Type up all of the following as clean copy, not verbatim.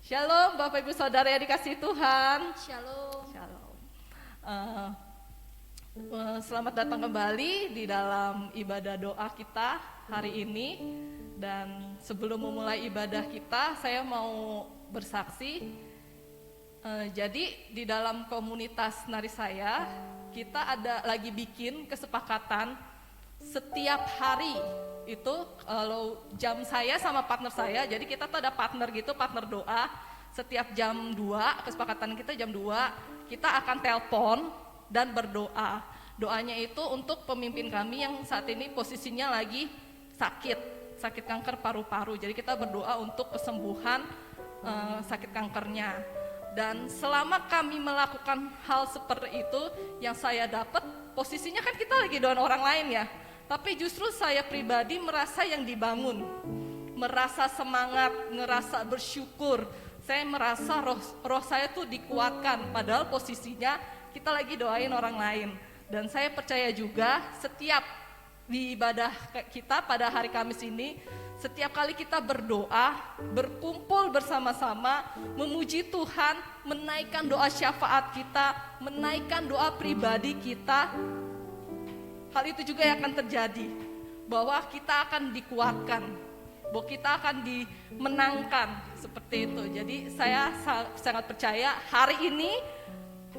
Shalom Bapak Ibu Saudara yang dikasihi Tuhan. Shalom. Shalom. Selamat datang kembali di dalam ibadah doa kita hari ini. Dan sebelum memulai ibadah kita, saya mau bersaksi. Jadi di dalam komunitas nari saya, kita ada lagi bikin kesepakatan setiap hari itu kalau jam saya sama partner saya, jadi kita tuh ada partner gitu, partner doa. Setiap jam 2, kesepakatan kita jam 2, kita akan telepon dan berdoa. Doanya itu untuk pemimpin kami yang saat ini posisinya lagi sakit kanker paru-paru. Jadi kita berdoa untuk kesembuhan sakit kankernya. Dan selama kami melakukan hal seperti itu, yang saya dapat posisinya kan kita lagi doain orang lain ya. Tapi justru saya pribadi merasa yang dibangun, merasa semangat, merasa bersyukur. Saya merasa roh saya tuh dikuatkan, padahal posisinya kita lagi doain orang lain. Dan saya percaya juga setiap di ibadah kita pada hari Kamis ini, setiap kali kita berdoa, berkumpul bersama-sama, memuji Tuhan, menaikkan doa syafaat kita, menaikkan doa pribadi kita, hal itu juga yang akan terjadi, bahwa kita akan dikuatkan, bahwa kita akan dimenangkan, seperti itu. Jadi saya sangat percaya hari ini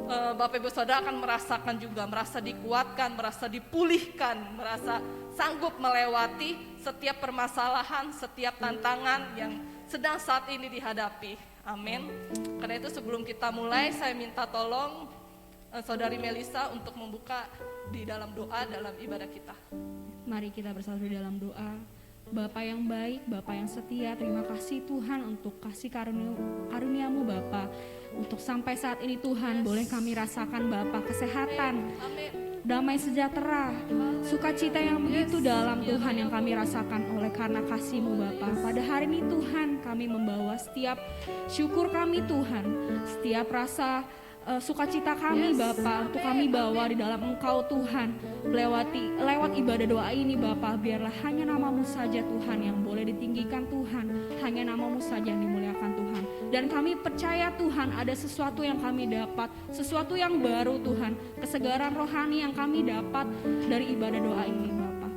Bapak Ibu Saudara akan merasakan juga, merasa dikuatkan, merasa dipulihkan, merasa sanggup melewati setiap permasalahan, setiap tantangan yang sedang saat ini dihadapi. Amin. Karena itu sebelum kita mulai, saya minta tolong Saudari Melisa untuk membuka di dalam doa dalam ibadah kita. Mari kita bersatu di dalam doa. Bapa yang baik, Bapa yang setia, terima kasih Tuhan untuk kasih karuniamu Bapa. Untuk sampai saat ini Tuhan, boleh kami rasakan Bapa kesehatan, damai sejahtera, sukacita yang begitu dalam Tuhan yang kami rasakan oleh karena kasih-Mu Bapa. Pada hari ini Tuhan, kami membawa setiap syukur kami Tuhan, setiap rasa sukacita kami Bapa, untuk kami bawa di dalam Engkau Tuhan. Lewat ibadah doa ini Bapa, biarlah hanya nama-Mu saja Tuhan yang boleh ditinggikan Tuhan, hanya nama-Mu saja yang dimuliakan Tuhan. Dan kami percaya Tuhan ada sesuatu yang kami dapat, sesuatu yang baru Tuhan, kesegaran rohani yang kami dapat dari ibadah doa ini Bapa.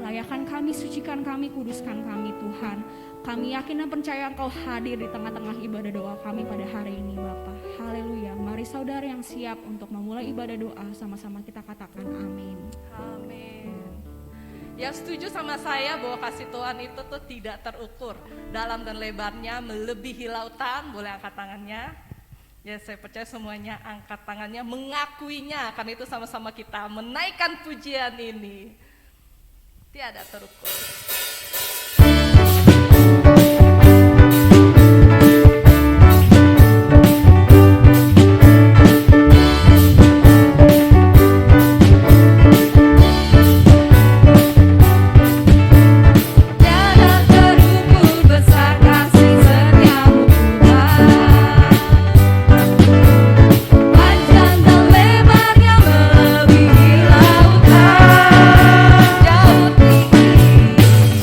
Layakan kami, sucikan kami, kuduskan kami Tuhan. Kami yakin dan percaya Engkau hadir di tengah-tengah ibadah doa kami pada hari ini Bapa. Haleluya. Mari saudara yang siap untuk memulai ibadah doa, sama-sama kita katakan amin. Amin. Yang setuju sama saya bahwa kasih Tuhan itu tuh tidak terukur, dalam dan lebarnya melebihi lautan, boleh angkat tangannya. Ya, saya percaya semuanya angkat tangannya, mengakuinya. Karena itu sama-sama kita menaikkan pujian ini. Tiada terukur. Jauh tinggi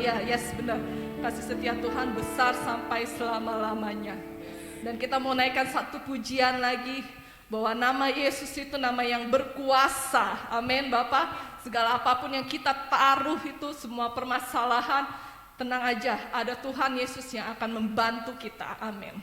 Haleluya. Yes, benar. Kasih setia Tuhan besar sampai selama-lamanya. Dan kita mau naikkan satu pujian lagi, bahwa nama Yesus itu nama yang berkuasa. Amin, Bapak. Segala apapun yang kita taruh itu, semua permasalahan, tenang aja, ada Tuhan Yesus yang akan membantu kita. Amin.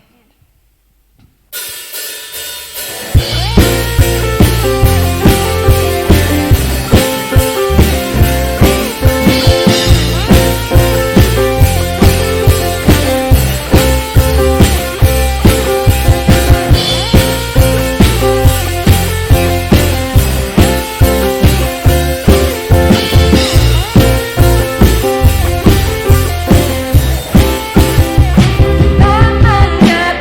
Namanya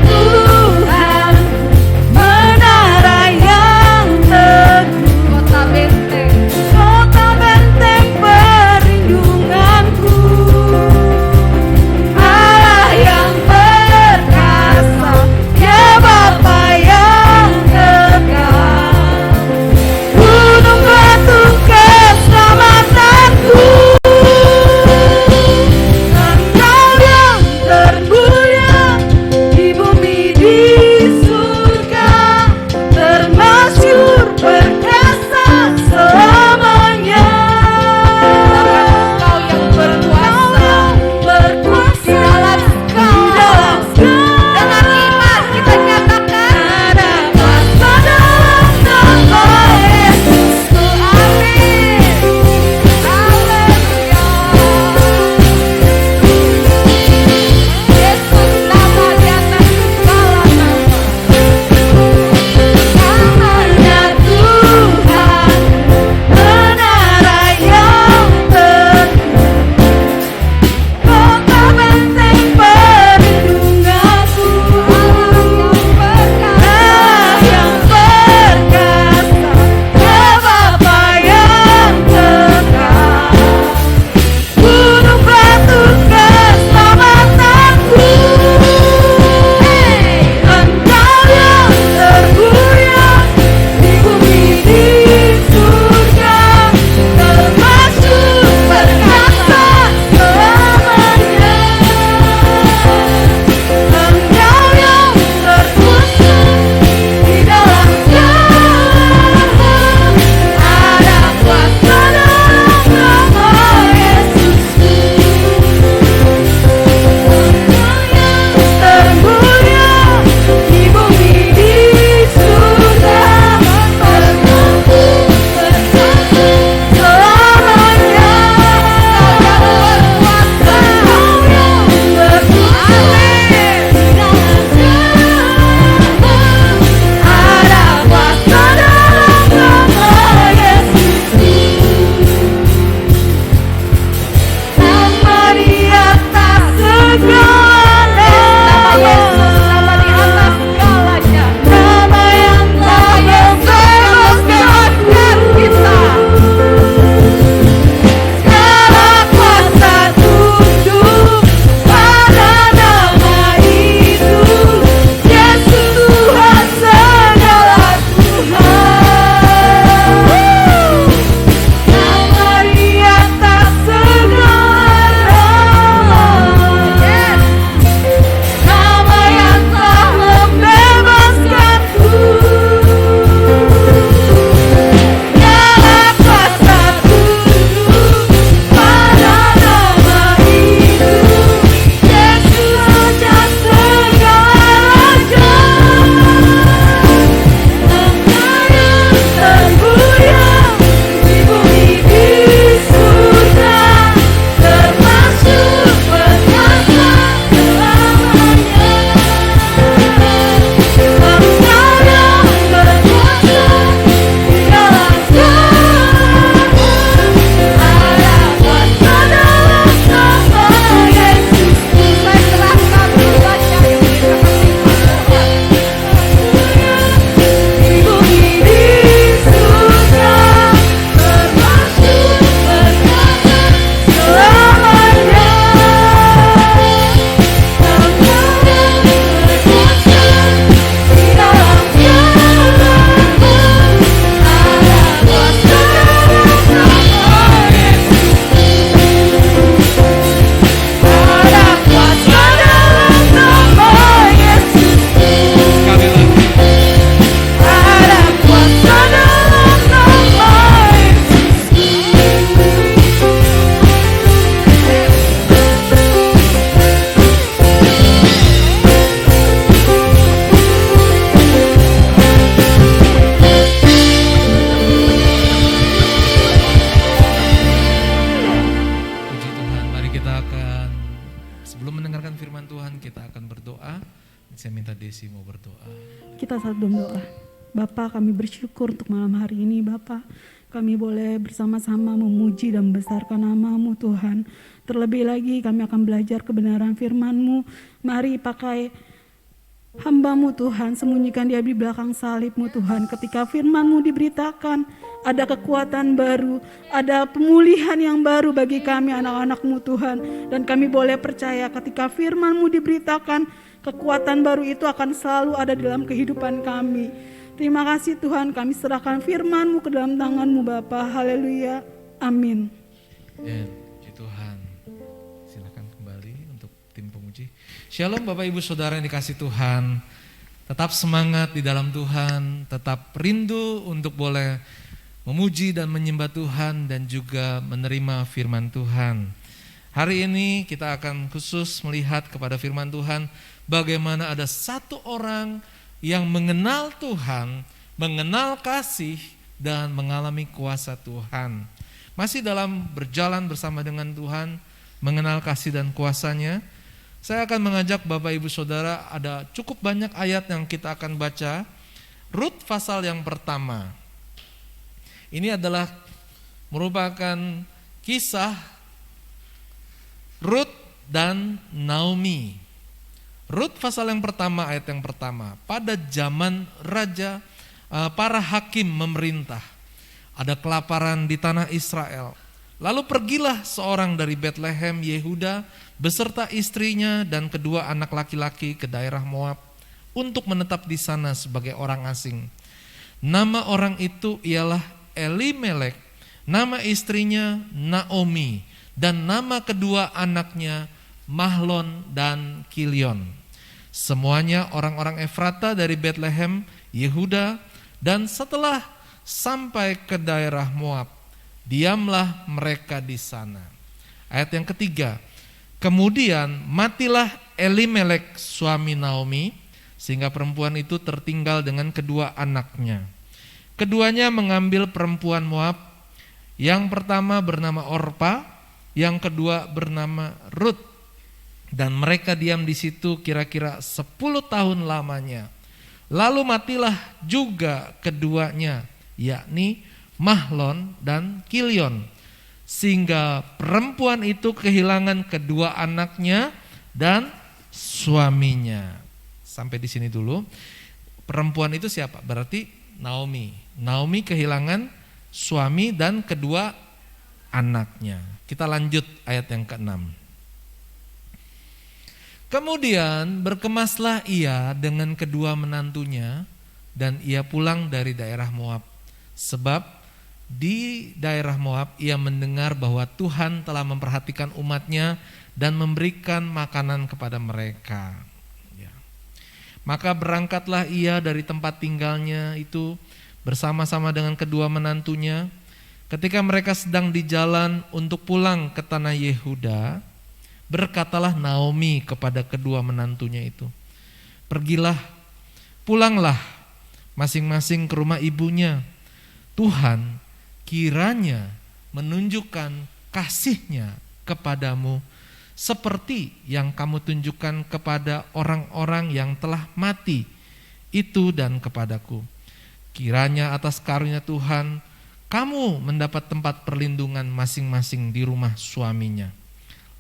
mendengarkan firman Tuhan, kita akan berdoa. Saya minta Desi mau berdoa. Kita satu doa. Bapa, kami bersyukur untuk malam hari ini Bapa. Kami boleh bersama-sama memuji dan membesarkan nama-Mu Tuhan. Terlebih lagi kami akan belajar kebenaran firman-Mu. Mari pakai hamba-Mu Tuhan, sembunyikan dia di belakang salib-Mu Tuhan. Ketika firman-Mu diberitakan, ada kekuatan baru, ada pemulihan yang baru bagi kami anak-anak-Mu Tuhan. Dan kami boleh percaya ketika firman-Mu diberitakan, kekuatan baru itu akan selalu ada dalam kehidupan kami. Terima kasih Tuhan, kami serahkan firman-Mu ke dalam tangan-Mu Bapa. Haleluya. Amin. Puji Tuhan. Silakan kembali untuk tim pemuji. Shalom Bapak Ibu Saudara yang dikasih Tuhan. Tetap semangat di dalam Tuhan, tetap rindu untuk boleh memuji dan menyembah Tuhan dan juga menerima firman Tuhan. Hari ini kita akan khusus melihat kepada firman Tuhan, bagaimana ada satu orang yang mengenal Tuhan, mengenal kasih dan mengalami kuasa Tuhan. Masih dalam berjalan bersama dengan Tuhan, mengenal kasih dan kuasanya. Saya akan mengajak Bapak Ibu Saudara, ada cukup banyak ayat yang kita akan baca. Rut pasal yang pertama. Ini adalah merupakan kisah Rut dan Naomi. Rut pasal yang pertama, ayat yang pertama. Pada zaman raja, para hakim memerintah, ada kelaparan di tanah Israel. Lalu pergilah seorang dari Betlehem Yehuda beserta istrinya dan kedua anak laki-laki ke daerah Moab untuk menetap di sana sebagai orang asing. Nama orang itu ialah Elimelek, nama istrinya Naomi, dan nama kedua anaknya Mahlon dan Kilion. Semuanya orang-orang Efrata dari Betlehem, Yehuda, dan setelah sampai ke daerah Moab, diamlah mereka di sana. Ayat yang ketiga, kemudian matilah Elimelek suami Naomi, sehingga perempuan itu tertinggal dengan kedua anaknya. Keduanya mengambil perempuan Moab, yang pertama bernama Orpa, yang kedua bernama Rut. Dan mereka diam di situ kira-kira 10 tahun lamanya. Lalu matilah juga keduanya, yakni Mahlon dan Kilion. Sehingga perempuan itu kehilangan kedua anaknya dan suaminya. Sampai di sini dulu. Perempuan itu siapa? Berarti Naomi. Naomi kehilangan suami dan kedua anaknya. Kita lanjut ayat yang ke-6. Kemudian berkemaslah ia dengan kedua menantunya dan ia pulang dari daerah Moab. Sebab di daerah Moab ia mendengar bahwa Tuhan telah memperhatikan umatnya dan memberikan makanan kepada mereka. Ya. Maka berangkatlah ia dari tempat tinggalnya itu bersama-sama dengan kedua menantunya. Ketika mereka sedang di jalan untuk pulang ke tanah Yehuda, berkatalah Naomi kepada kedua menantunya itu, pergilah, pulanglah masing-masing ke rumah ibunya. Tuhan kiranya menunjukkan kasih-Nya kepadamu seperti yang kamu tunjukkan kepada orang-orang yang telah mati itu dan kepadaku. Kiranya atas karunia Tuhan kamu mendapat tempat perlindungan masing-masing di rumah suaminya.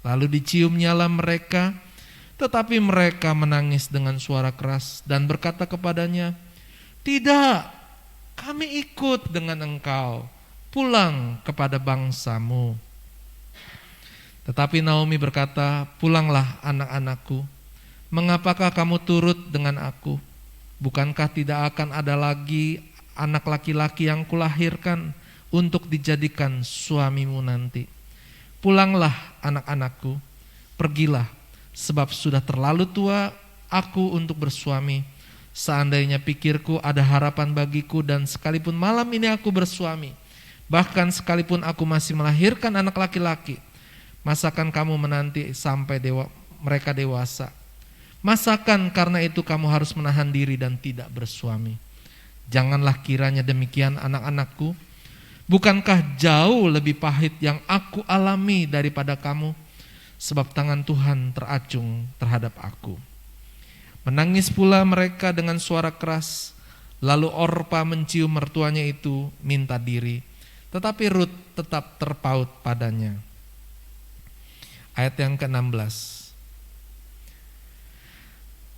Lalu diciumnyalah mereka, tetapi mereka menangis dengan suara keras dan berkata kepadanya, tidak, kami ikut dengan engkau, pulang kepada bangsamu. Tetapi Naomi berkata, pulanglah anak-anakku, mengapakah kamu turut dengan aku? Bukankah tidak akan ada lagi anak laki-laki yang kulahirkan untuk dijadikan suamimu nanti? Pulanglah anak-anakku, pergilah, sebab sudah terlalu tua aku untuk bersuami. Seandainya pikirku ada harapan bagiku dan sekalipun malam ini aku bersuami, bahkan sekalipun aku masih melahirkan anak laki-laki, masakan kamu menanti sampai mereka dewasa? Masakan karena itu kamu harus menahan diri dan tidak bersuami? Janganlah kiranya demikian anak-anakku. Bukankah jauh lebih pahit yang aku alami daripada kamu? sebab tangan Tuhan teracung terhadap aku. Menangis pula mereka dengan suara keras, lalu Orpa mencium mertuanya itu minta diri, tetapi Rut tetap terpaut padanya. Ayat yang ke-16.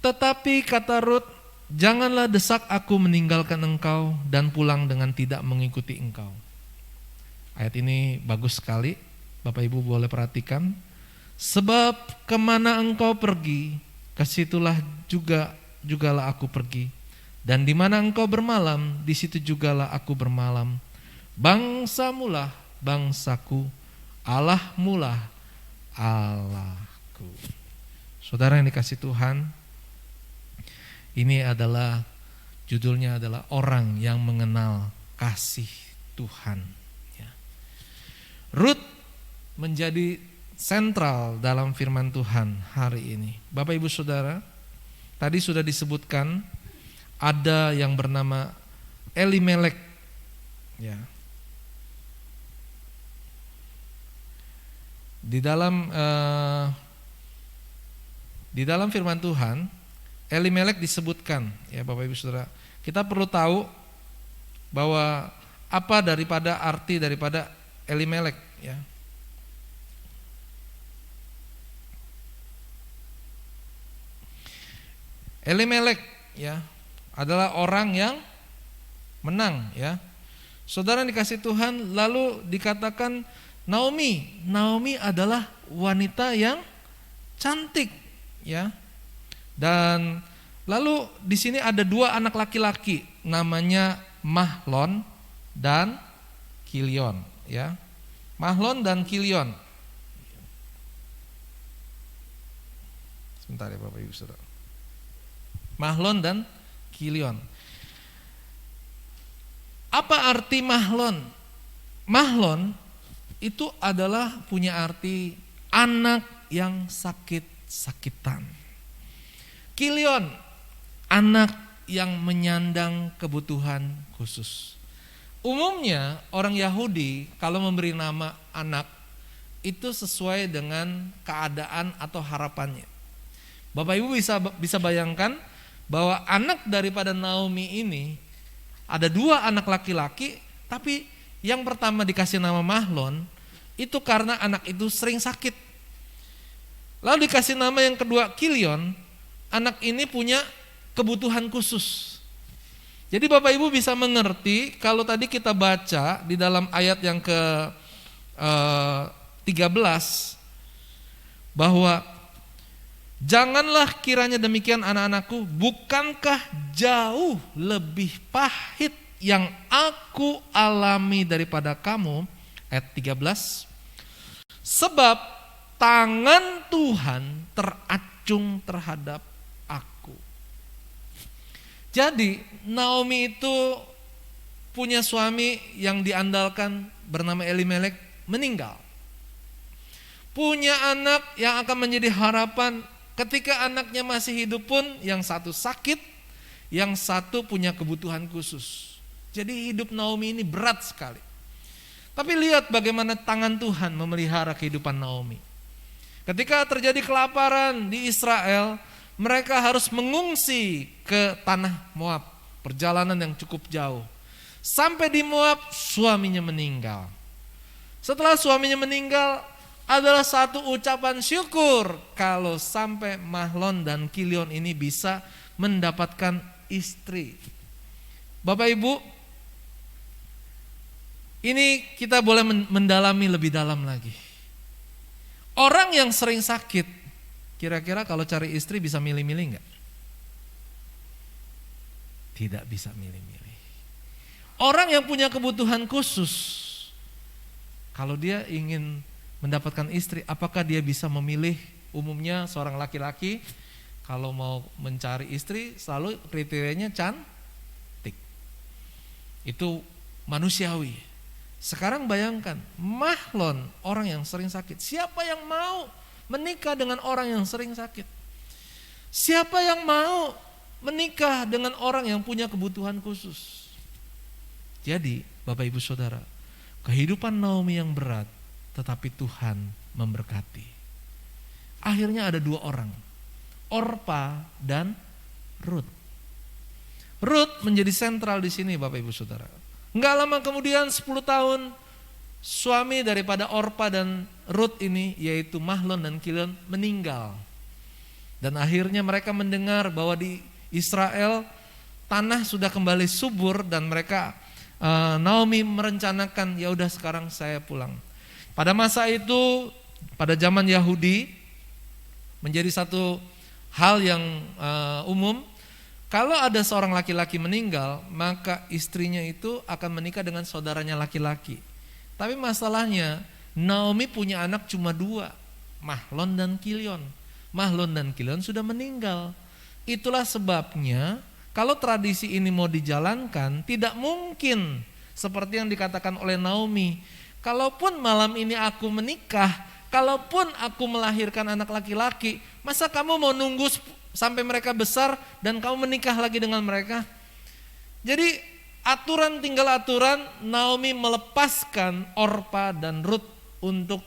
Tetapi kata Rut, janganlah desak aku meninggalkan engkau dan pulang dengan tidak mengikuti engkau. Ayat ini bagus sekali, Bapak Ibu boleh perhatikan. Sebab kemana engkau pergi, kesitulah jugalah aku pergi. Dan di mana engkau bermalam, di situ jugalah aku bermalam. Bangsamulah bangsaku, Allahmulah Allahku. Saudara yang dikasih Tuhan, ini adalah judulnya adalah orang yang mengenal kasih Tuhan. Ya. Rut menjadi sentral dalam firman Tuhan hari ini. Bapak Ibu Saudara, tadi sudah disebutkan ada yang bernama Elimelek. Ya. Di dalam firman Tuhan, Elimelek disebutkan, ya Bapak Ibu Saudara. Kita perlu tahu bahwa apa arti daripada Elimelek, ya. Elimelek, ya, adalah orang yang menang, ya. Saudara yang dikasih Tuhan, lalu dikatakan Naomi adalah wanita yang cantik, ya. Dan lalu di sini ada dua anak laki-laki, namanya Mahlon dan Kilion, ya. Mahlon dan Kilion. Sebentar ya Bapak Ibu Saudara. Mahlon dan Kilion. Apa arti Mahlon? Mahlon itu adalah punya arti anak yang sakit-sakitan. Kilion, anak yang menyandang kebutuhan khusus. Umumnya orang Yahudi kalau memberi nama anak itu sesuai dengan keadaan atau harapannya. Bapak Ibu bisa bayangkan bahwa anak daripada Naomi ini ada dua anak laki-laki, tapi yang pertama dikasih nama Mahlon itu karena anak itu sering sakit. Lalu dikasih nama yang kedua Kilion, anak ini punya kebutuhan khusus. Jadi Bapak Ibu bisa mengerti kalau tadi kita baca di dalam ayat yang ke-13 bahwa janganlah kiranya demikian anak-anakku, bukankah jauh lebih pahit yang aku alami daripada kamu. Ayat 13. Sebab tangan Tuhan teracung terhadap aku. Jadi Naomi itu punya suami yang diandalkan bernama Elimelek meninggal. Punya anak yang akan menjadi harapan ketika anaknya masih hidup pun yang satu sakit, yang satu punya kebutuhan khusus. Jadi hidup Naomi ini berat sekali. Tapi lihat bagaimana tangan Tuhan memelihara kehidupan Naomi. Ketika terjadi kelaparan di Israel, mereka harus mengungsi ke tanah Moab, perjalanan yang cukup jauh. Sampai di Moab, suaminya meninggal. Setelah suaminya meninggal, adalah satu ucapan syukur kalau sampai Mahlon dan Kilion ini bisa mendapatkan istri. Bapak Ibu, ini kita boleh mendalami lebih dalam lagi. Orang yang sering sakit, kira-kira kalau cari istri bisa milih-milih enggak? Tidak bisa milih-milih. Orang yang punya kebutuhan khusus, kalau dia ingin mendapatkan istri, apakah dia bisa memilih? Umumnya seorang laki-laki kalau mau mencari istri selalu kriterianya cantik. Itu manusiawi. Sekarang bayangkan, Mahlon orang yang sering sakit. Siapa yang mau menikah dengan orang yang sering sakit? Siapa yang mau menikah dengan orang yang punya kebutuhan khusus? Jadi Bapak Ibu Saudara, kehidupan Naomi yang berat, tetapi Tuhan memberkati. akhirnya ada 2 orang, Orpa dan Rut. Rut menjadi sentral di sini Bapak Ibu Saudara. Enggak lama kemudian 10 tahun suami daripada Orpa dan Rut ini yaitu Mahlon dan Kilion meninggal. Dan akhirnya mereka mendengar bahwa di Israel tanah sudah kembali subur dan mereka Naomi merencanakan ya udah sekarang saya pulang. Pada masa itu pada zaman Yahudi menjadi satu hal yang umum, kalau ada seorang laki-laki meninggal maka istrinya itu akan menikah dengan saudaranya laki-laki. Tapi masalahnya Naomi punya anak cuma 2, Mahlon dan Kilion. Mahlon dan Kilion sudah meninggal. Itulah sebabnya kalau tradisi ini mau dijalankan tidak mungkin seperti yang dikatakan oleh Naomi. Kalaupun malam ini aku menikah, kalaupun aku melahirkan anak laki-laki, masa kamu mau nunggu sampai mereka besar dan kamu menikah lagi dengan mereka? Jadi aturan tinggal aturan, Naomi melepaskan Orpa dan Rut untuk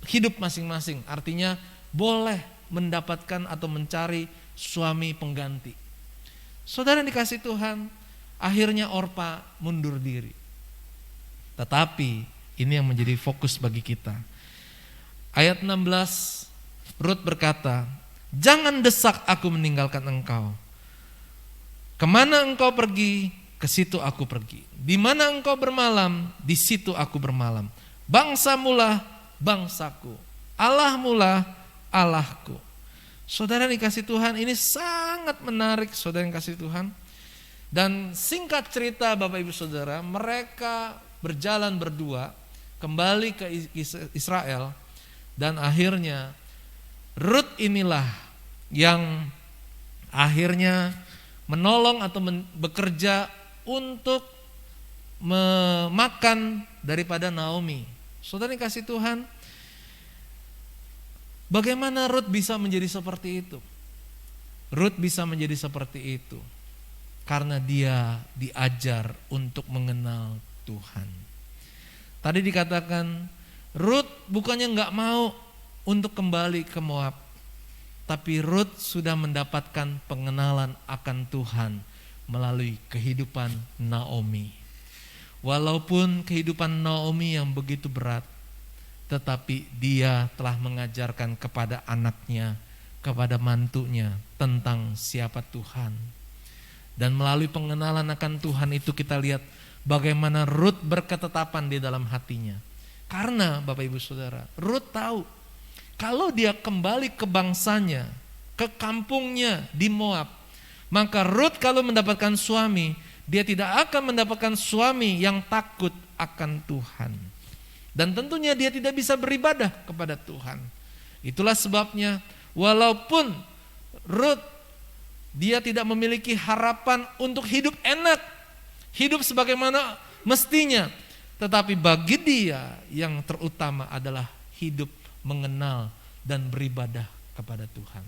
hidup masing-masing. Artinya boleh mendapatkan atau mencari suami pengganti. Saudara yang dikasih Tuhan, akhirnya Orpa mundur diri. Tetapi ini yang menjadi fokus bagi kita. Ayat 16, Rut berkata, "Jangan desak aku meninggalkan engkau. Kemana engkau pergi, ke situ aku pergi. Di mana engkau bermalam, di situ aku bermalam. Bangsamulah bangsaku, Allahmulah Allahku." Saudara yang dikasih Tuhan, ini sangat menarik saudara yang kasih Tuhan. Dan singkat cerita Bapak Ibu Saudara, mereka berjalan berdua kembali ke Israel. Dan akhirnya Rut inilah yang akhirnya menolong atau bekerja untuk memakan daripada Naomi. Saudara yang kasih Tuhan, bagaimana Rut bisa menjadi seperti itu? Rut bisa menjadi seperti itu karena dia diajar untuk mengenal Tuhan. Tadi dikatakan Rut bukannya gak mau untuk kembali ke Moab, tapi Rut sudah mendapatkan pengenalan akan Tuhan melalui kehidupan Naomi. Walaupun kehidupan Naomi yang begitu berat, tetapi dia telah mengajarkan kepada anaknya, kepada mantunya tentang siapa Tuhan. Dan melalui pengenalan akan Tuhan itu kita lihat bagaimana Rut berketetapan di dalam hatinya. Karena Bapak Ibu Saudara, Rut tahu kalau dia kembali ke bangsanya, ke kampungnya di Moab, maka Rut kalau mendapatkan suami, dia tidak akan mendapatkan suami yang takut akan Tuhan. Dan tentunya dia tidak bisa beribadah kepada Tuhan. Itulah sebabnya walaupun Rut dia tidak memiliki harapan untuk hidup enak, hidup sebagaimana mestinya, tetapi bagi dia yang terutama adalah hidup mengenal dan beribadah kepada Tuhan.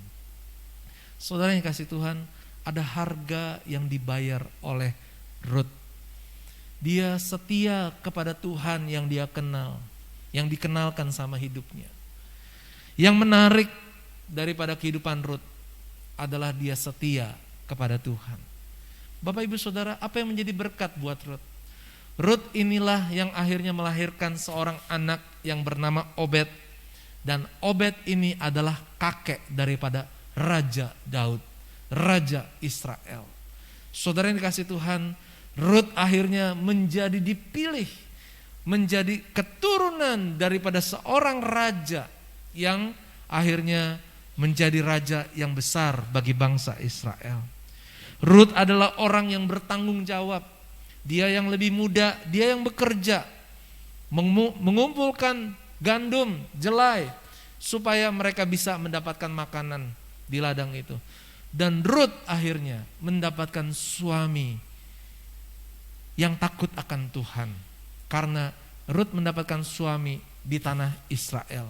Saudara yang kasih Tuhan, ada harga yang dibayar oleh Rut. Dia setia kepada Tuhan yang dia kenal, yang dikenalkan sama hidupnya. Yang menarik daripada kehidupan Rut adalah dia setia kepada Tuhan. Bapak Ibu Saudara, apa yang menjadi berkat buat Rut? Rut inilah yang akhirnya melahirkan seorang anak yang bernama Obed. Dan Obed ini adalah kakek daripada Raja Daud, Raja Israel. Saudara yang dikasih Tuhan, Rut akhirnya menjadi dipilih, menjadi keturunan daripada seorang raja yang akhirnya menjadi raja yang besar bagi bangsa Israel. Rut adalah orang yang bertanggung jawab. Dia yang lebih muda, dia yang bekerja, mengumpulkan gandum, jelai, supaya mereka bisa mendapatkan makanan di ladang itu. Dan Rut akhirnya mendapatkan suami yang takut akan Tuhan, karena Rut mendapatkan suami di tanah Israel.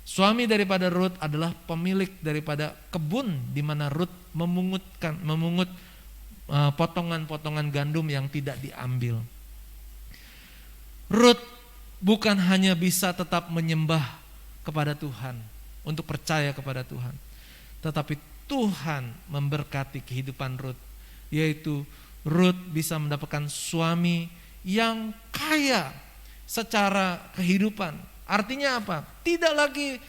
Suami daripada Rut adalah pemilik daripada kebun di mana Rut memungut potongan-potongan gandum yang tidak diambil. Rut bukan hanya bisa tetap menyembah kepada Tuhan, untuk percaya kepada Tuhan. Tetapi Tuhan memberkati kehidupan Rut, yaitu Rut bisa mendapatkan suami yang kaya secara kehidupan. Artinya apa? Tidak lagi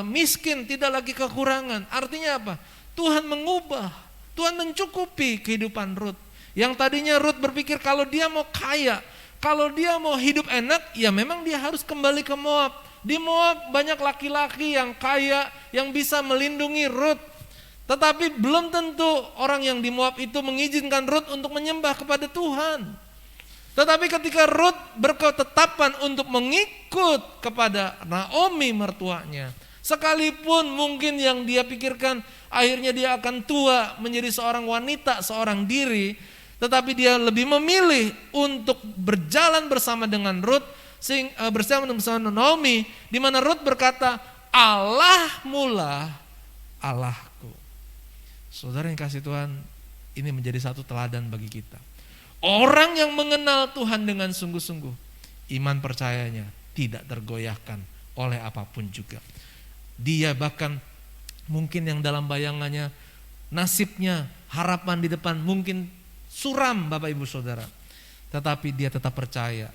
miskin, tidak lagi kekurangan. Artinya apa? Tuhan mengubah, Tuhan mencukupi kehidupan Rut. Yang tadinya Rut berpikir kalau dia mau kaya, kalau dia mau hidup enak, ya memang dia harus kembali ke Moab. Di Moab banyak laki-laki yang kaya yang bisa melindungi Rut. Tetapi belum tentu orang yang di Moab itu mengizinkan Rut untuk menyembah kepada Tuhan. Tetapi ketika Rut berketetapan untuk mengikut kepada Naomi mertuanya, sekalipun mungkin yang dia pikirkan akhirnya dia akan tua menjadi seorang wanita, seorang diri, tetapi dia lebih memilih untuk berjalan bersama dengan Rut, bersama Naomi, di mana Rut berkata, Allahmu lah Allahku. Saudara yang kasih Tuhan, ini menjadi satu teladan bagi kita. Orang yang mengenal Tuhan dengan sungguh-sungguh, iman percayanya tidak tergoyahkan oleh apapun juga. Dia bahkan mungkin yang dalam bayangannya nasibnya, harapan di depan mungkin suram Bapak Ibu Saudara. Tetapi dia tetap percaya.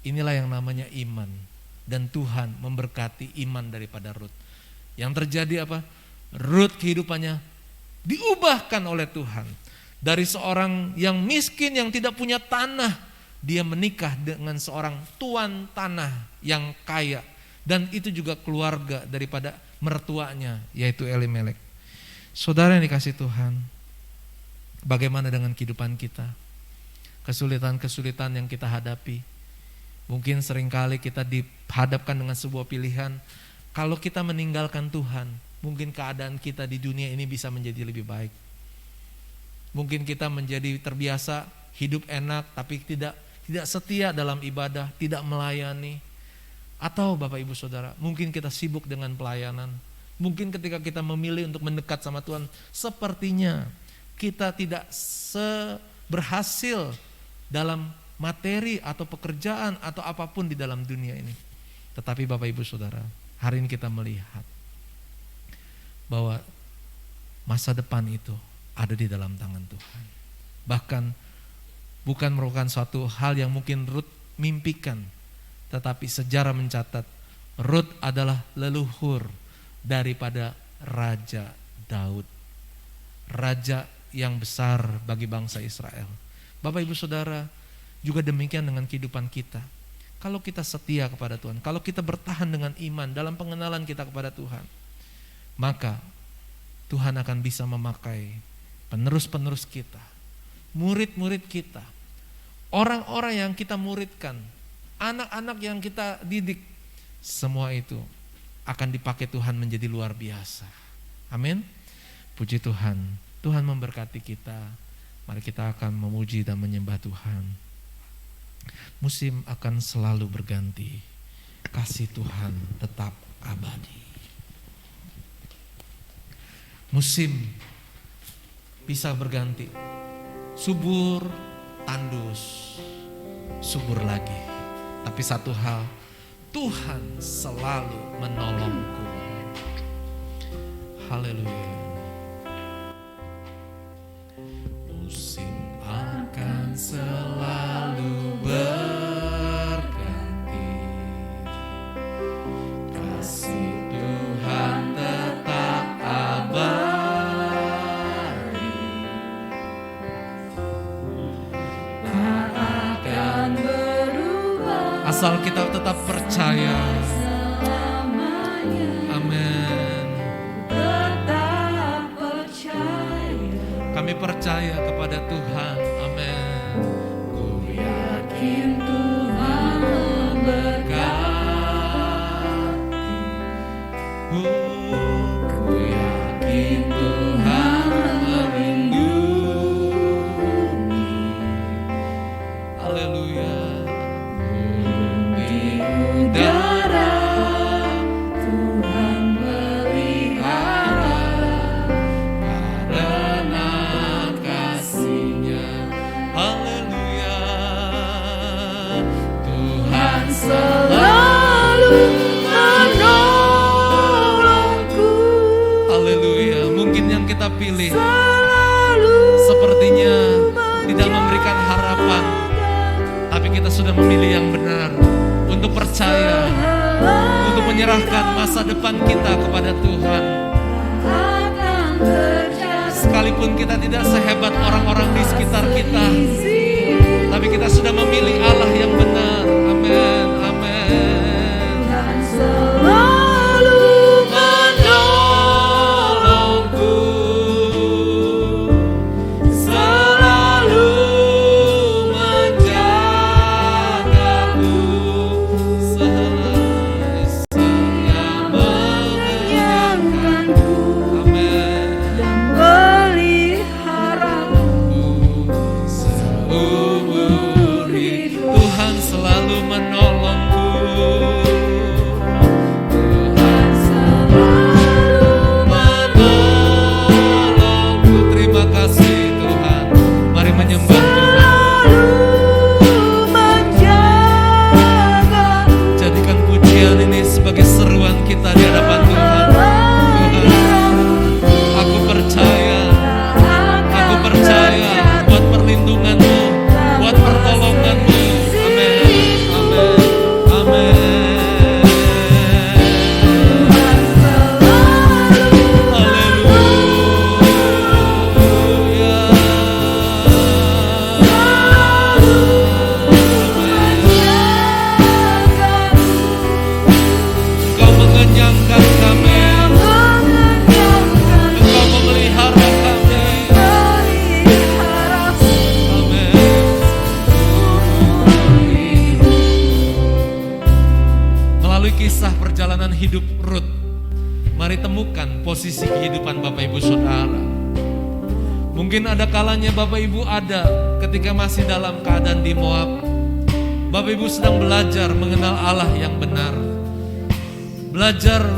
Inilah yang namanya iman. Dan Tuhan memberkati iman daripada Rut. Yang terjadi apa? Rut kehidupannya diubahkan oleh Tuhan. Dari seorang yang miskin yang tidak punya tanah, dia menikah dengan seorang tuan tanah yang kaya. Dan itu juga keluarga daripada mertuanya, yaitu Elimelek. Saudara yang dikasih Tuhan, bagaimana dengan kehidupan kita? Kesulitan-kesulitan yang kita hadapi. Mungkin seringkali kita dihadapkan dengan sebuah pilihan. Kalau kita meninggalkan Tuhan, mungkin keadaan kita di dunia ini bisa menjadi lebih baik. Mungkin kita menjadi terbiasa hidup enak tapi tidak setia dalam ibadah, tidak melayani. Atau Bapak Ibu Saudara, mungkin kita sibuk dengan pelayanan. Mungkin ketika kita memilih untuk mendekat sama Tuhan, sepertinya kita tidak berhasil dalam materi atau pekerjaan atau apapun di dalam dunia ini. Tetapi Bapak Ibu Saudara, hari ini kita melihat bahwa masa depan itu ada di dalam tangan Tuhan. Bahkan bukan merupakan suatu hal yang mungkin Rut mimpikan, tetapi sejarah mencatat Rut adalah leluhur daripada Raja Daud, raja yang besar bagi bangsa Israel. Bapak Ibu Saudara, juga demikian dengan kehidupan kita. Kalau kita setia kepada Tuhan, kalau kita bertahan dengan iman dalam pengenalan kita kepada Tuhan, maka Tuhan akan bisa memakai penerus-penerus kita, murid-murid kita, orang-orang yang kita muridkan, anak-anak yang kita didik, semua itu akan dipakai Tuhan menjadi luar biasa. Amin. Puji Tuhan. Tuhan memberkati kita. Mari kita akan memuji dan menyembah Tuhan. Musim akan selalu berganti. Kasih Tuhan tetap abadi. Musim bisa berganti, subur, tandus, subur lagi. Tapi satu hal, Tuhan selalu menolongku. Haleluya. Musim akan selalu berganti, kasih Tuhan tetap abadi. Asal kita tetap percaya. Amin. Kami percaya kepada Tuhan. Amin. Ku yakin Tuhan memberkati. Ku yakin Tuhan melindungi. Haleluya. Udara Tuhan melihara karena kasih-Nya. pilih sepertinya tidak memberikan harapan, tapi kita sudah memilih yang benar untuk percaya, untuk menyerahkan masa depan kita kepada Tuhan. Sekalipun kita tidak sehebat orang-orang di sekitar kita, tapi kita sudah memilih Allah yang benar. Amin, amin. Hidup Rut, mari temukan posisi kehidupan Bapak Ibu Saudara. Mungkin ada kalanya Bapak Ibu ada ketika masih dalam keadaan di Moab. Bapak Ibu sedang belajar mengenal Allah yang benar.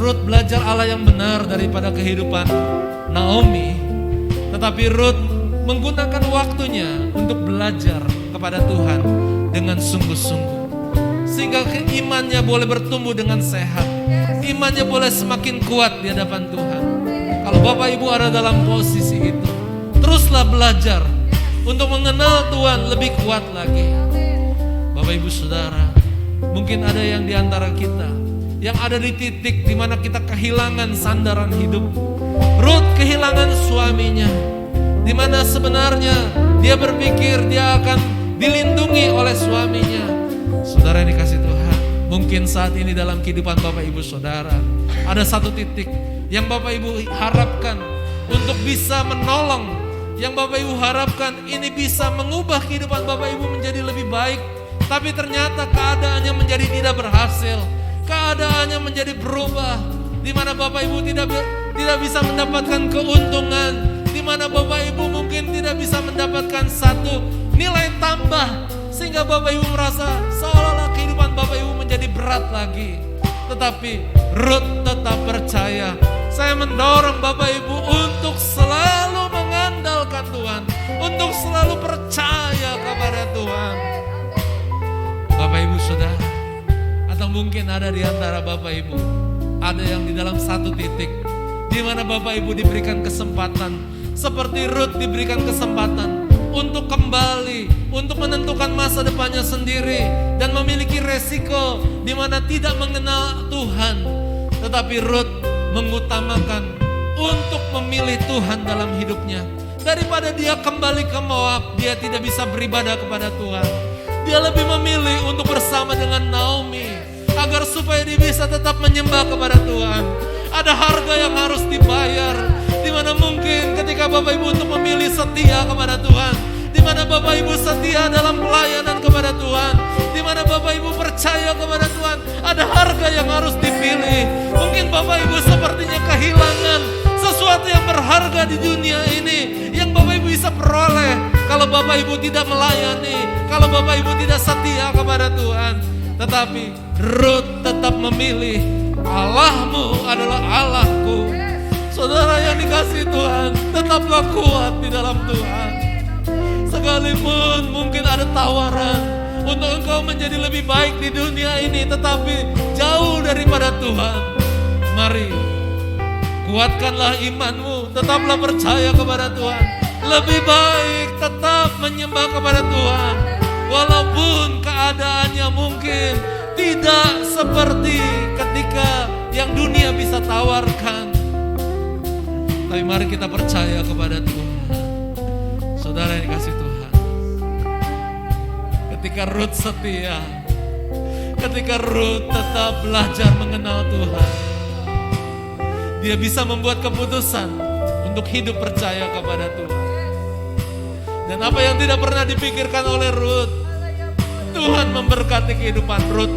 Rut belajar Allah yang benar daripada kehidupan Naomi. Tetapi Rut menggunakan waktunya untuk belajar kepada Tuhan dengan sungguh-sungguh, sehingga imannya boleh bertumbuh dengan sehat. Imannya boleh semakin kuat di hadapan Tuhan. Kalau Bapak Ibu ada dalam posisi itu, teruslah belajar untuk mengenal Tuhan lebih kuat lagi. Bapak Ibu Saudara, mungkin ada yang di antara kita yang ada di titik di mana kita kehilangan sandaran hidup. Rut kehilangan suaminya, di mana sebenarnya dia berpikir dia akan dilindungi oleh suaminya. Saudara yang dikasih Tuhan, mungkin saat ini dalam kehidupan Bapak Ibu Saudara ada satu titik yang Bapak Ibu harapkan untuk bisa menolong, yang Bapak Ibu harapkan ini bisa mengubah kehidupan Bapak Ibu menjadi lebih baik, tapi ternyata keadaannya menjadi tidak berhasil, keadaannya menjadi berubah, di mana Bapak Ibu tidak bisa mendapatkan keuntungan, di mana Bapak Ibu mungkin tidak bisa mendapatkan satu nilai tambah, sehingga Bapak Ibu merasa seolah-olah kehidupan Bapak Ibu menjadi berat lagi. Tetapi Rut tetap percaya. Saya mendorong Bapak Ibu untuk selalu mengandalkan Tuhan, untuk selalu percaya kepada Tuhan. Bapak Ibu Saudara, atau mungkin ada di antara Bapak Ibu, ada yang di dalam satu titik di mana Bapak Ibu diberikan kesempatan, seperti Rut diberikan kesempatan untuk kembali, untuk menentukan masa depannya sendiri dan memiliki resiko di mana tidak mengenal Tuhan. Tetapi Rut mengutamakan untuk memilih Tuhan dalam hidupnya. Daripada dia kembali ke Moab, dia tidak bisa beribadah kepada Tuhan. Dia lebih memilih untuk bersama dengan Naomi, agar supaya dia bisa tetap menyembah kepada Tuhan. Ada harga yang harus dibayar, di mana mungkin ketika Bapak Ibu untuk memilih setia kepada Tuhan, di mana Bapak Ibu setia dalam pelayanan kepada Tuhan, di mana Bapak Ibu percaya kepada Tuhan, ada harga yang harus dipilih. Mungkin Bapak Ibu sepertinya kehilangan sesuatu yang berharga di dunia ini, yang Bapak Ibu bisa peroleh kalau Bapak Ibu tidak melayani, kalau Bapak Ibu tidak setia kepada Tuhan. Tetapi Rut tetap memilih, Allahmu adalah Allahku. Saudara yang dikasih Tuhan, tetaplah kuat di dalam Tuhan. Sekalipun mungkin ada tawaran untuk engkau menjadi lebih baik di dunia ini, tetapi jauh daripada Tuhan, mari Kuatkanlah imanmu, tetaplah percaya kepada Tuhan. Lebih baik tetap menyembah kepada Tuhan, walaupun keadaannya mungkin tidak seperti ketika yang dunia bisa tawarkan. Tapi mari kita percaya kepada Tuhan. Saudara yang dikasih Tuhan, ketika Ruth setia, ketika Ruth tetap belajar mengenal Tuhan, dia bisa membuat keputusan untuk hidup percaya kepada Tuhan. Dan apa yang tidak pernah dipikirkan oleh Ruth, Tuhan memberkati kehidupan Ruth.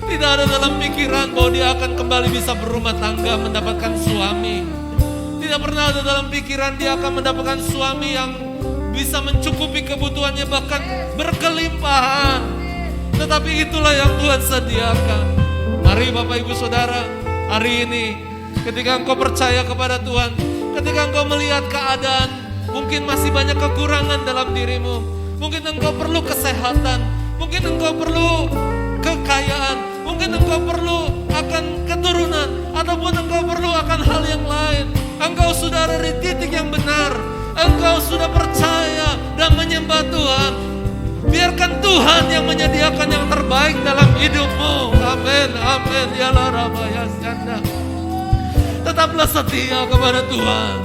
Tidak ada dalam pikiran bahwa dia akan kembali bisa berumah tangga, mendapatkan suami. Tidak pernah ada dalam pikiran dia akan mendapatkan suami yang bisa mencukupi kebutuhannya, bahkan berkelimpahan. Tetapi itulah yang Tuhan sediakan. Mari Bapak Ibu Saudara, hari ini ketika engkau percaya kepada Tuhan, ketika engkau melihat keadaan, mungkin masih banyak kekurangan dalam dirimu, mungkin engkau perlu kesehatan, mungkin engkau perlu kekayaan, mungkin engkau perlu akan keturunan, ataupun engkau perlu akan hal yang lain. Engkau sudah ada di titik yang benar, engkau sudah percaya dan menyembah Tuhan. Biarkan Tuhan yang menyediakan yang terbaik dalam hidupmu. Amin, amin. Ya Rabaya Syanda. Tetaplah setia kepada Tuhan,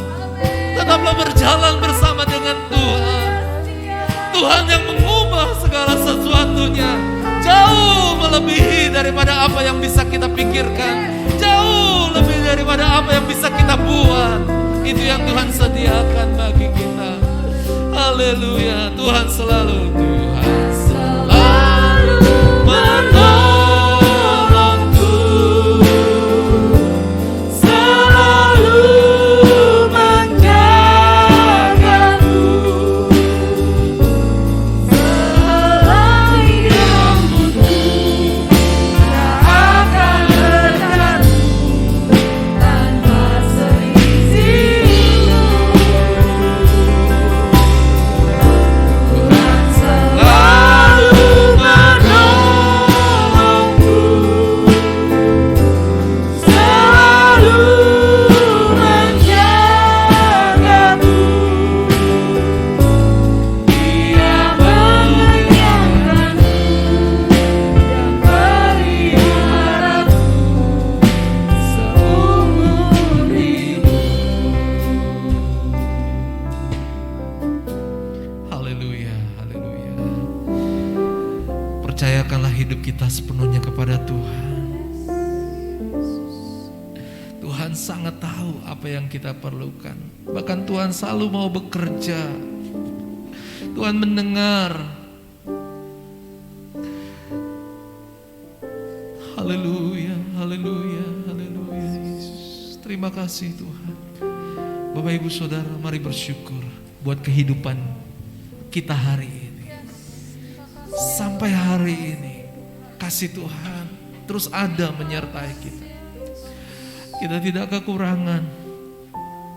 tetaplah berjalan bersama dengan Tuhan. Tuhan yang mengubah segala sesuatunya, jauh melebihi daripada apa yang bisa kita pikirkan, jauh lebih daripada apa yang bisa kita buat. Itu yang Tuhan sediakan bagi kita. Haleluya. Tuhan selalu menolongku, selalu menjagaku, selagi rambutku tak akan terjatuh tanpa seizin. Tuhan selalu menolongku, selalu menjagaku. Dia mengenyangkanku dan peliharaku seumur hidup. Haleluya, haleluya. Percayakanlah hidup kita sepenuhnya kepada Tuhan. Tuhan sangat tahu apa yang kita perlukan. Bahkan Tuhan selalu mau bekerja. Tuhan mendengar. Haleluya, haleluya, haleluya. Yesus, terima kasih Tuhan. Bapak Ibu Saudara, mari bersyukur buat kehidupan kita hari ini. Sampai hari ini kasih Tuhan terus ada menyertai kita. Kita tidak kekurangan.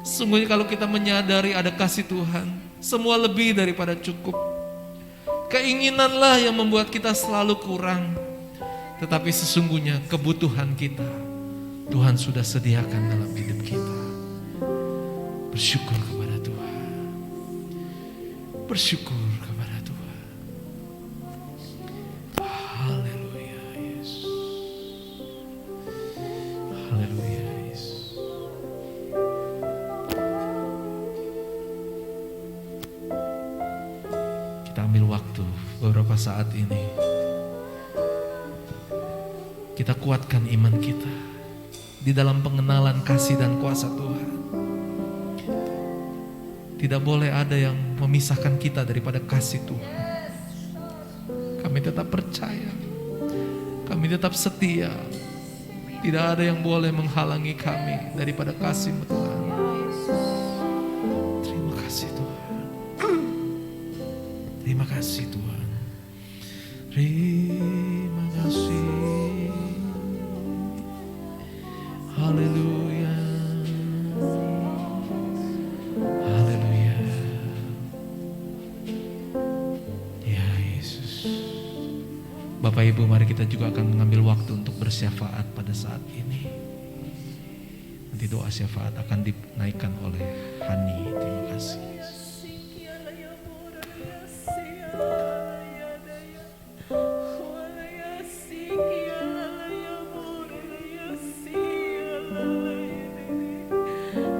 Sungguhnya kalau kita menyadari ada kasih Tuhan, semua lebih daripada cukup. Keinginanlah yang membuat kita selalu kurang. Tetapi sesungguhnya kebutuhan kita Tuhan sudah sediakan dalam hidup kita. Bersyukur kepada Tuhan. Bersyukur kepada Tuhan. Haleluya Yesus. Haleluya Yesus. Kita ambil waktu beberapa saat ini. Kita kuatkan iman kita di dalam pengenalan kasih dan kuasa Tuhan. Tidak boleh ada yang memisahkan kita daripada kasih Tuhan. Kami tetap percaya, kami tetap setia. Tidak ada yang boleh menghalangi kami daripada kasih Tuhan. Terima kasih Tuhan. Terima kasih Tuhan. Terima kasih. Haleluya. Haleluya. Ya Yesus. Bapak Ibu, mari kita juga akan mengambil waktu untuk bersyafaat pada saat ini. Nanti doa syafaat akan dinaikkan oleh Hani. Terima kasih.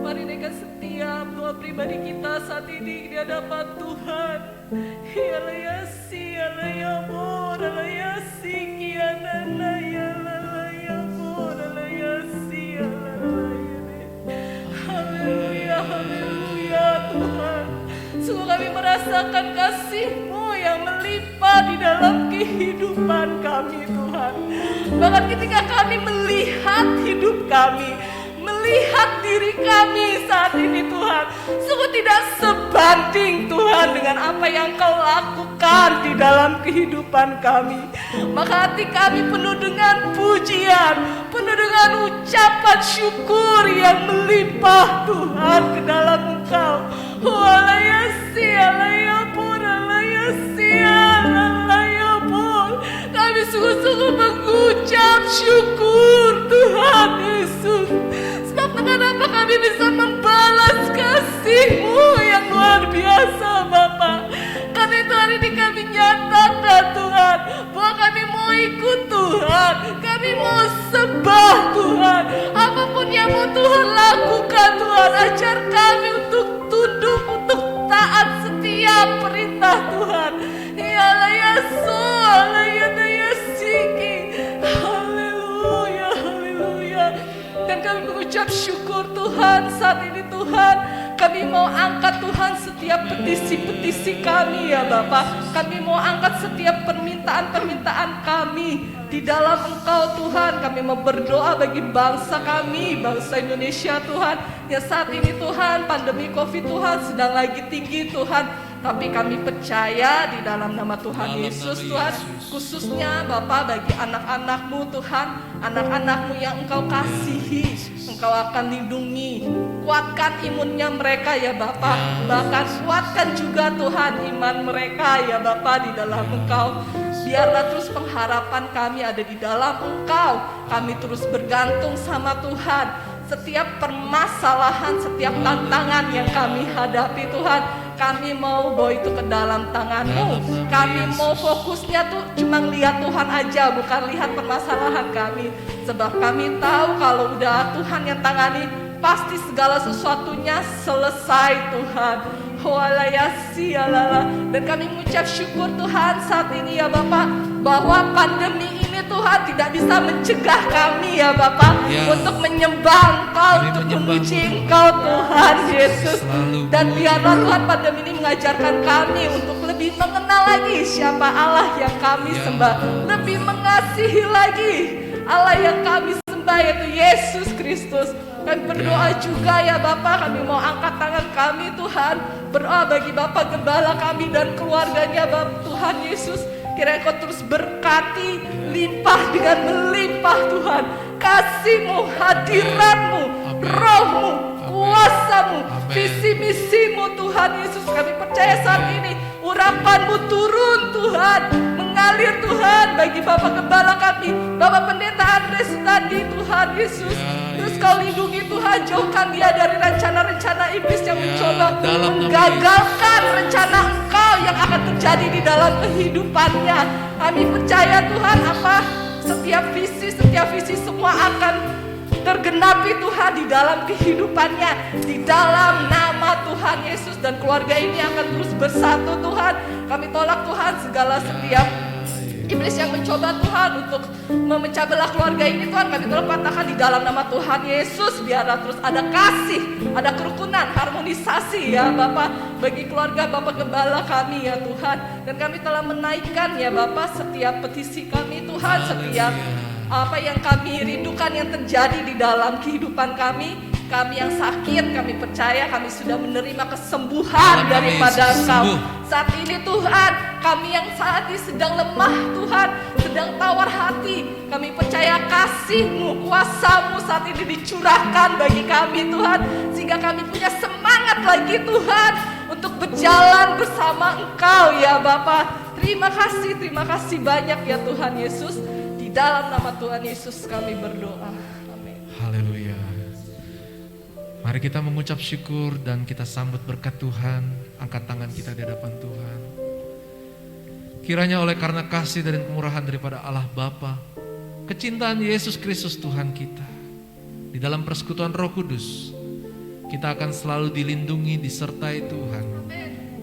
Mari naikkan setiap doa pribadi kita saat ini di hadapan Tuhan. Haleluya, haleluya Tuhan. Sungguh kami merasakan kasih-Mu yang melimpah di dalam kehidupan kami Tuhan. Bahkan ketika kami melihat hidup kami, melihat diri kami saat ini Tuhan, sungguh tidak sebanding Tuhan dengan apa yang Kau lakukan di dalam kehidupan kami. Maka hati kami penuh dengan pujian, penuh dengan ucapan syukur yang melimpah Tuhan ke dalam Engkau. Kami sungguh-sungguh mengucap syukur Tuhan Yesus. Sebab dengan apa kami bisa membalas kasih-Mu yang luar biasa Bapa. Karena itu hari ini kami nyatakan Tuhan, bahwa kami mau ikut Tuhan, kami mau sembah Tuhan. Apapun yang mau Tuhan lakukan Tuhan, ajar kami untuk tunduk, untuk taat setiap perintah Tuhan. Haleluya, haleluya. Dan kami mengucap syukur Tuhan saat ini Tuhan. Kami mau angkat Tuhan setiap petisi-petisi kami ya Bapak. Kami mau angkat setiap permintaan-permintaan kami di dalam Engkau Tuhan. Kami mau berdoa bagi bangsa kami, bangsa Indonesia Tuhan. Ya saat ini Tuhan, pandemi COVID Tuhan sedang lagi tinggi Tuhan. Tapi kami percaya di dalam nama Tuhan Yesus Tuhan, khususnya Bapak bagi anak-anak-Mu Tuhan, anak-anak-Mu yang Engkau kasihi, Engkau akan lindungi. Kuatkan imunnya mereka ya Bapak, bahkan kuatkan juga Tuhan iman mereka ya Bapak di dalam Engkau. Biarlah terus pengharapan kami ada di dalam Engkau. Kami terus bergantung sama Tuhan. Setiap permasalahan, setiap tantangan yang kami hadapi Tuhan, kami mau bawa itu ke dalam tangan-Mu. Kami mau fokusnya tuh cuma lihat Tuhan aja, bukan lihat permasalahan kami. Sebab kami tahu kalau udah Tuhan yang tangani, pasti segala sesuatunya selesai Tuhan. Dan kami mengucap syukur Tuhan saat ini ya Bapak, bahwa pandemi ini Tuhan tidak bisa mencegah kami ya Bapak untuk menyembah Engkau, untuk memuji Engkau Tuhan Yesus. Dan biarlah Tuhan pandemi ini mengajarkan kami untuk lebih mengenal lagi siapa Allah yang kami sembah, lebih mengasihi lagi Allah yang kami sembah, yaitu Yesus Kristus. Kami berdoa juga ya Bapak, kami mau angkat tangan kami Tuhan, berdoa bagi Bapak Gembala kami dan keluarganya Bapak Tuhan Yesus. Kiranya Kau terus berkati, limpah dengan melimpah Tuhan, kasih-Mu, hadirat-Mu, roh-Mu, kuasa-Mu, visi misi-Mu Tuhan Yesus. Kami percaya saat ini urapan-Mu turun Tuhan, mengalir Tuhan bagi Bapak Gembala kami, Bapak Pendeta Andres tadi Tuhan Yesus. Terus Kau lindungi Tuhan, jauhkan dia dari rencana-rencana iblis yang mencoba menggagalkan rencana Engkau yang akan terjadi di dalam kehidupannya. Kami percaya Tuhan, setiap visi semua akan tergenapi Tuhan di dalam kehidupannya, di dalam nama Tuhan Yesus. Dan keluarga ini akan terus bersatu Tuhan. Kami tolak Tuhan segala setiap iblis yang mencoba Tuhan untuk memecah belah keluarga ini Tuhan. Kami telah patahkan di dalam nama Tuhan Yesus. Biarlah terus ada kasih, ada kerukunan, harmonisasi ya Bapak bagi keluarga Bapak Gembala kami ya Tuhan. Dan kami telah menaikkan ya Bapak setiap petisi kami Tuhan, setiap apa yang kami rindukan yang terjadi di dalam kehidupan kami. Kami yang sakit, kami percaya kami sudah menerima kesembuhan daripada Engkau. Saat ini Tuhan, kami yang saat ini sedang lemah Tuhan, sedang tawar hati, kami percaya kasih-Mu, kuasa-Mu saat ini dicurahkan bagi kami Tuhan, sehingga kami punya semangat lagi Tuhan untuk berjalan bersama Engkau ya Bapa. Terima kasih banyak ya Tuhan Yesus. Di dalam nama Tuhan Yesus kami berdoa. Amin. Haleluya. Mari kita mengucap syukur dan kita sambut berkat Tuhan. Angkat tangan kita di hadapan Tuhan. Kiranya oleh karena kasih dan kemurahan daripada Allah Bapa, kecintaan Yesus Kristus Tuhan kita, di dalam persekutuan Roh Kudus, kita akan selalu dilindungi, disertai Tuhan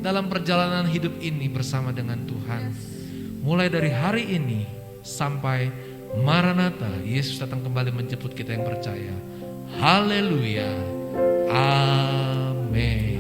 dalam perjalanan hidup ini bersama dengan Tuhan. Mulai dari hari ini sampai Maranatha, Yesus datang kembali menjemput kita yang percaya. Haleluya. Amin.